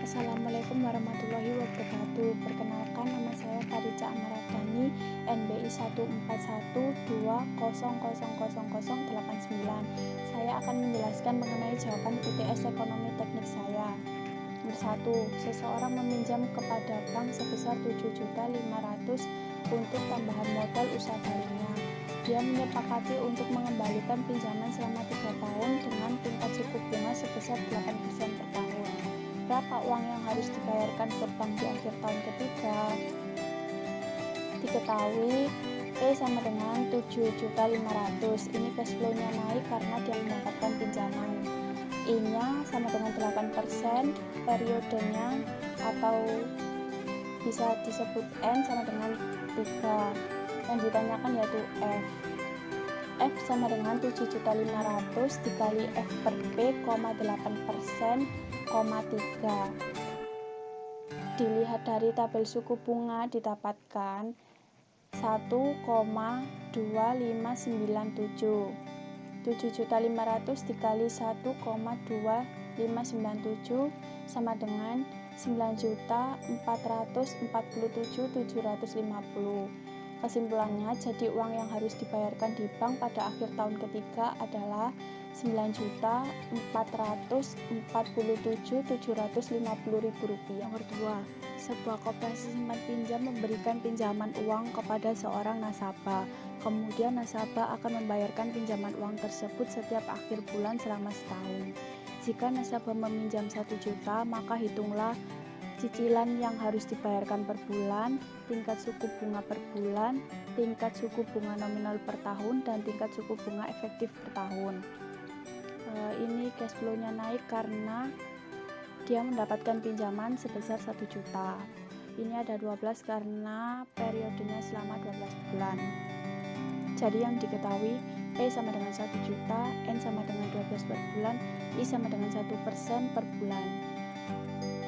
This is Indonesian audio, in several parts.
Assalamualaikum warahmatullahi wabarakatuh. Perkenalkan, nama saya Farica Amaradani, NBI 14120000089. Saya akan menjelaskan mengenai jawaban UTS Ekonomi Teknik saya. Nomor 1. Seseorang meminjam kepada bank sebesar 7.500.000 untuk tambahan modal usaha barunya. Dia menyepakati untuk mengembalikan pinjaman selama 3 tahun dengan tingkat suku bunga sebesar 8% per tahun. Berapa uang yang harus dibayarkan ke bank di akhir tahun ketiga? Diketahui P sama dengan 7.500.000. Ini cash flow-nya naik karena dia mendapatkan pinjaman. I-nya sama dengan 8%, periodenya atau bisa disebut N sama dengan 3. Yang ditanyakan yaitu F. F sama dengan 7.500.000 dikali F per P, 8%, 3. Dilihat dari tabel suku bunga didapatkan 1,2597. 7.500.000 dikali 1,2597 sama dengan 9.447.750. Kesimpulannya, jadi uang yang harus dibayarkan di bank pada akhir tahun ketiga adalah Rp9.447.750. Nomor 2. Sebuah koperasi simpan pinjam memberikan pinjaman uang kepada seorang nasabah. Kemudian nasabah akan membayarkan pinjaman uang tersebut setiap akhir bulan selama setahun. Jika nasabah meminjam 1 juta, maka hitunglah cicilan yang harus dibayarkan per bulan, tingkat suku bunga per bulan, tingkat suku bunga nominal per tahun, dan tingkat suku bunga efektif per tahun. Ini cash flow-nya naik karena dia mendapatkan pinjaman sebesar 1 juta. Ini ada 12 karena periodenya selama 12 bulan. Jadi yang diketahui, P sama dengan 1 juta, N sama dengan 12 per bulan, I sama dengan 1% per bulan.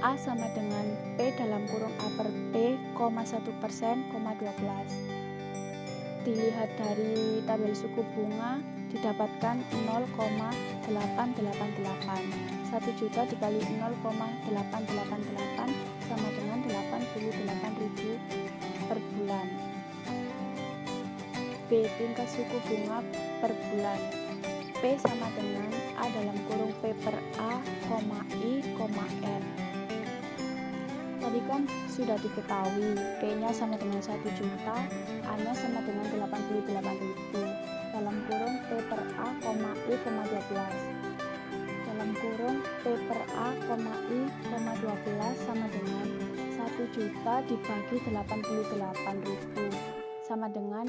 A sama dengan P dalam kurung A per P, 1%, 12. Dilihat dari tabel suku bunga, didapatkan 0,888. 1 juta dikali 0,888 sama dengan 88.000 per bulan. B. Tingkat suku bunga per bulan. P sama dengan A dalam kurung P per A, I, N. Tadi kan sudah diketahui P-nya sama dengan 1 juta, A-nya sama dengan 88.000. Dalam kurung P per A, I, 12. Dalam kurung P per A, I, 12 sama dengan 1 juta dibagi 88.000 sama dengan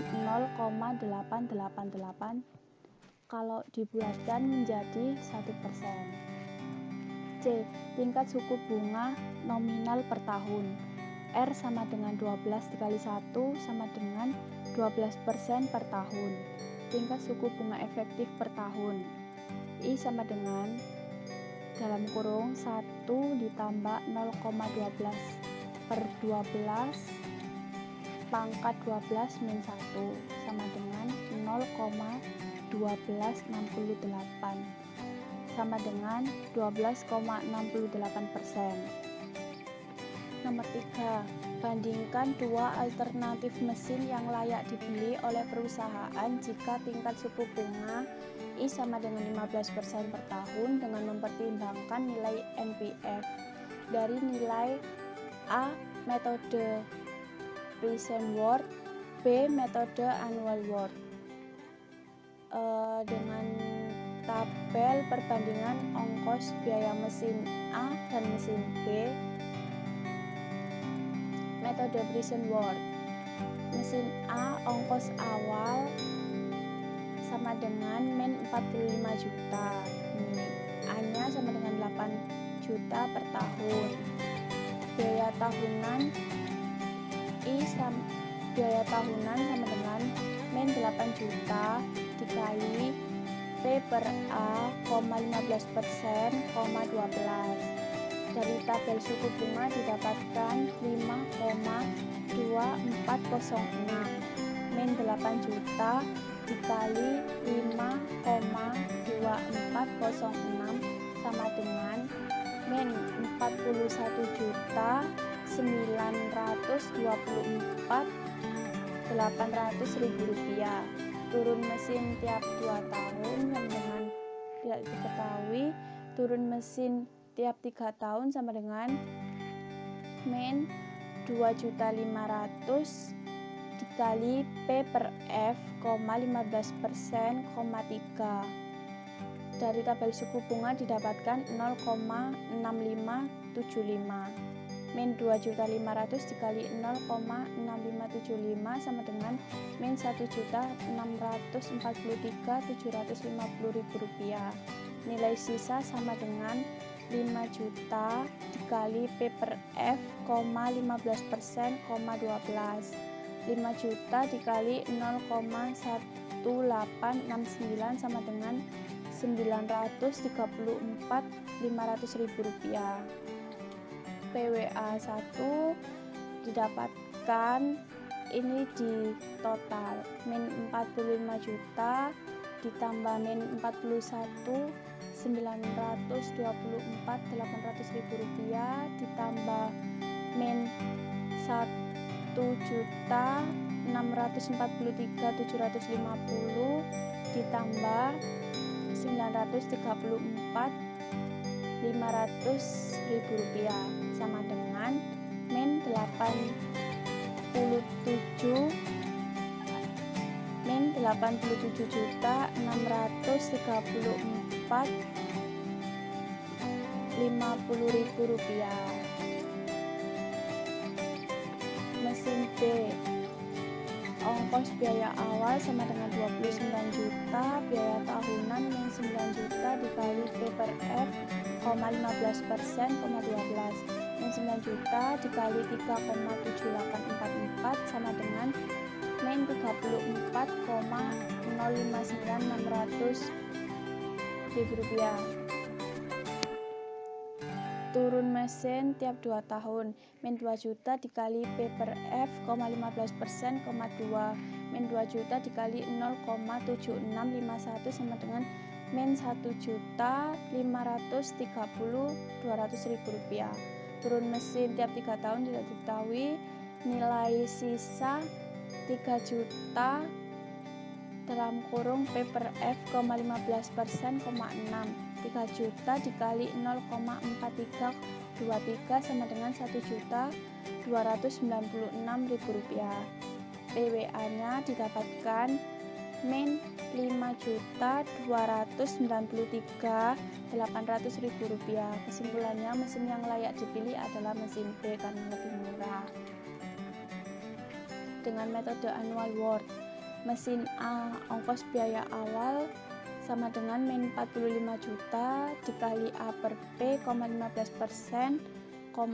0,888. Kalau dibulatkan menjadi 1%. C. Tingkat suku bunga nominal per tahun. R sama dengan 12 dikali 1 sama dengan 12% per tahun. Tingkat suku bunga efektif per tahun. I sama dengan dalam kurung 1 ditambah 0,12 per 12 pangkat 12 min 1 sama dengan 0,1268 sama dengan 12,68%. Nomor 3. Bandingkan dua alternatif mesin yang layak dibeli oleh perusahaan jika tingkat suku bunga I sama dengan 15% per tahun dengan mempertimbangkan nilai NPF dari nilai A. Metode present worth, B. Metode annual worth. Dengan tabel perbandingan ongkos biaya mesin A dan mesin B. Metode present worth. Mesin A ongkos awal sama dengan min 45 juta. Ini A-nya sama dengan 8 juta per tahun. Biaya tahunan biaya tahunan sama dengan min 8 juta dikali P per A, 15%, 12. Dari tabel suku bunga didapatkan 5,2406 min 8 juta dikali 5,2406 sama dengan min 41.924.800.000 rupiah. Turun mesin tiap 2 tahun sama dengan tidak diketahui. Turun mesin tiap 3 tahun sama dengan min 2.500.000 dikali P per F, 15%, 3. Dari tabel suku bunga didapatkan 0,6575. Min 2.500.000 dikali 0,6575 sama dengan min 1.643.750 rupiah. Nilai sisa sama dengan 5 juta dikali P per F, 15%, 12. 5 juta dikali 0,1869 sama dengan 934.500.000 rupiah. PWA 1 didapatkan ini di total min 45 juta ditambah min 41.924.800.000 rupiah ditambah min 1.643.750 ditambah 934.500.000 rupiah sama dengan min 87.634.050 rupiah. Mesin B, ongkos biaya awal sama dengan 29 juta, biaya tahunan min 9 juta dikali P per F, 15%, 12. Min 9 juta dikali 3,7844 sama dengan min 34,059600.000 rupiah. Turun mesin tiap 2 tahun min 2 juta dikali P per F, 15%, 2. Min 2 juta dikali 0,7651 sama dengan min 1.530.200.000 rupiah. Turun mesin tiap 3 tahun tidak diketahui. Nilai sisa 3 juta dalam kurung P per F, 15%, 6. 3 juta dikali 0,4323 sama dengan 1.296.000 rupiah. PWA nya didapatkan min 5.293.800.000 rupiah. Kesimpulannya, mesin yang layak dipilih adalah mesin B karena lebih murah. Dengan metode annual worth, mesin A ongkos biaya awal sama dengan min 45 juta dikali A per P, 15%, 12.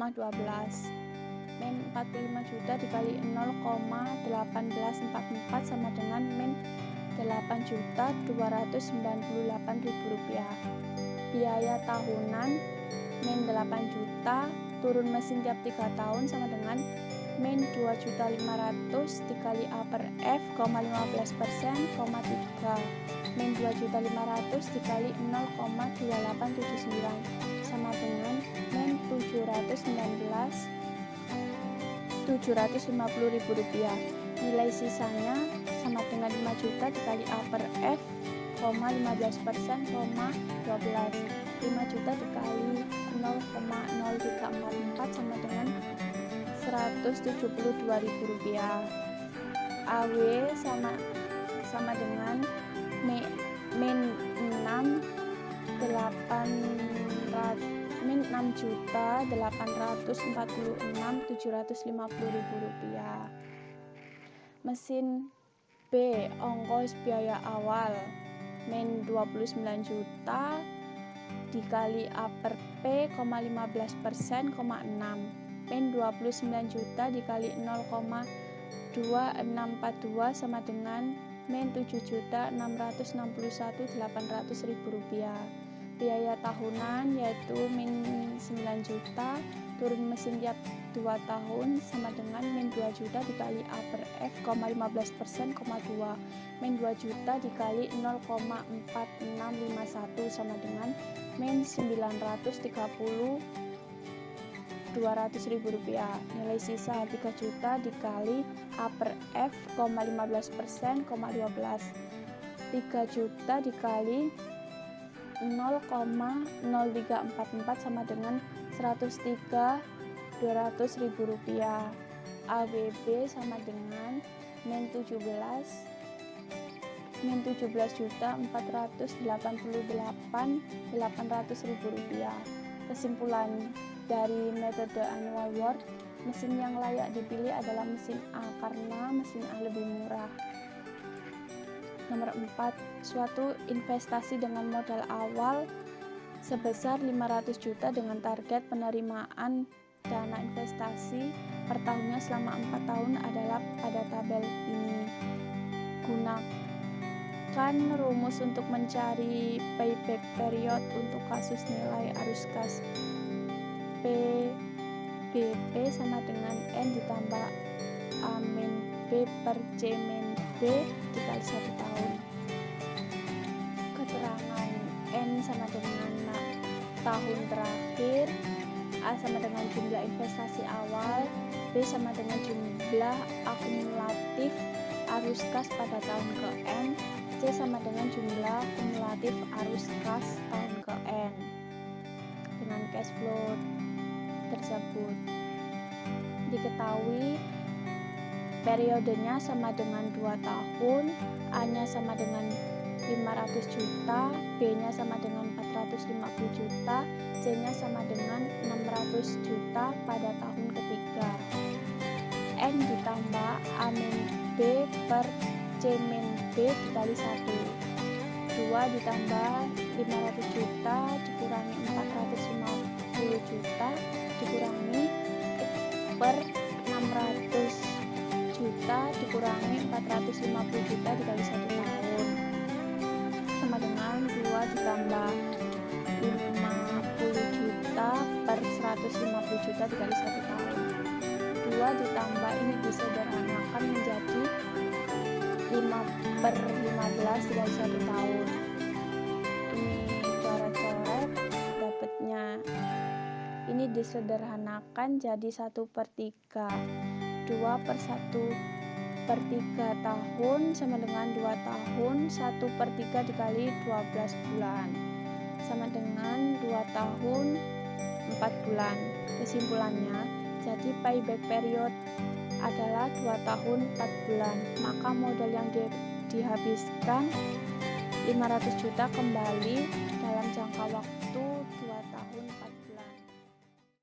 Min 45 juta dikali 0,1844 sama dengan min 8.298.000 rupiah. Biaya tahunan min 8 juta, turun mesin tiap 3 tahun sama dengan min 2.500.000 dikali A per F, 15%, 3. Min 2.500.000 dikali 0,2879 sama dengan min 750.000 rupiah. Nilai sisanya sama dengan 5 juta dikali A per F, 15%, 12. 5 juta dikali 0,0344 sama dengan 172.000 rupiah. AW sama dengan min 6.846.750.000 rupiah. Mesin B ongkos biaya awal min 29 juta dikali A per P, 15%, 6. Min 29 juta dikali 0,2642 sama dengan min 7.661.800.000 rupiah. biaya tahunan yaitu min 9 juta, turun mesin tiap 2 tahun sama dengan min 2 juta dikali A per F, 15%, 2. Min 2 juta dikali 0,4651 sama dengan min 930 Rp200.000. Nilai sisa 3 juta dikali A per F, 15%, 12. 3 juta dikali 0,0344 sama dengan Rp103.200.000. ABB sama dengan min 17.488.800.000 rupiah. Kesimpulan dari metode annual work, mesin yang layak dipilih adalah mesin A karena mesin A lebih murah. Nomor 4, suatu investasi dengan modal awal sebesar 500 juta dengan target penerimaan dana investasi per tahunnya selama 4 tahun adalah pada tabel ini. Gunakan rumus untuk mencari payback period untuk kasus nilai arus kas PBP sama dengan N ditambah A min B per C min B dikali 1 tahun. Keterangan N sama dengan tahun terakhir, A sama dengan jumlah investasi awal, B sama dengan jumlah akumulatif arus kas pada tahun ke N, C sama dengan jumlah kumulatif arus kas tahun ke N. Dengan cash flow tersebut diketahui periodenya sama dengan 2 tahun, A-nya sama dengan 500 juta, B-nya sama dengan 450 juta, C-nya sama dengan 600 juta pada tahun ketiga. N ditambah A min B per C min B dikali 1. 2 ditambah 500 juta dikurangi 450 juta dikurangi per 600 juta dikurangi 450 juta dikali 1 tahun sama dengan 2 ditambah 50 juta per 150 juta dikali 1 tahun. 2 ditambah ini disederhanakan menjadi 5/15 dikali 1 tahun. Ini coret-coret dapatnya ini disederhanakan jadi 1/3. 2/1/3 tahun sama dengan 2 tahun. 1/3 dikali 12 bulan sama dengan 2 tahun 4 bulan. Kesimpulannya, jadi payback period adalah 2 tahun 4 bulan. Maka modal yang dihabiskan 500 juta kembali dalam jangka waktu 2 tahun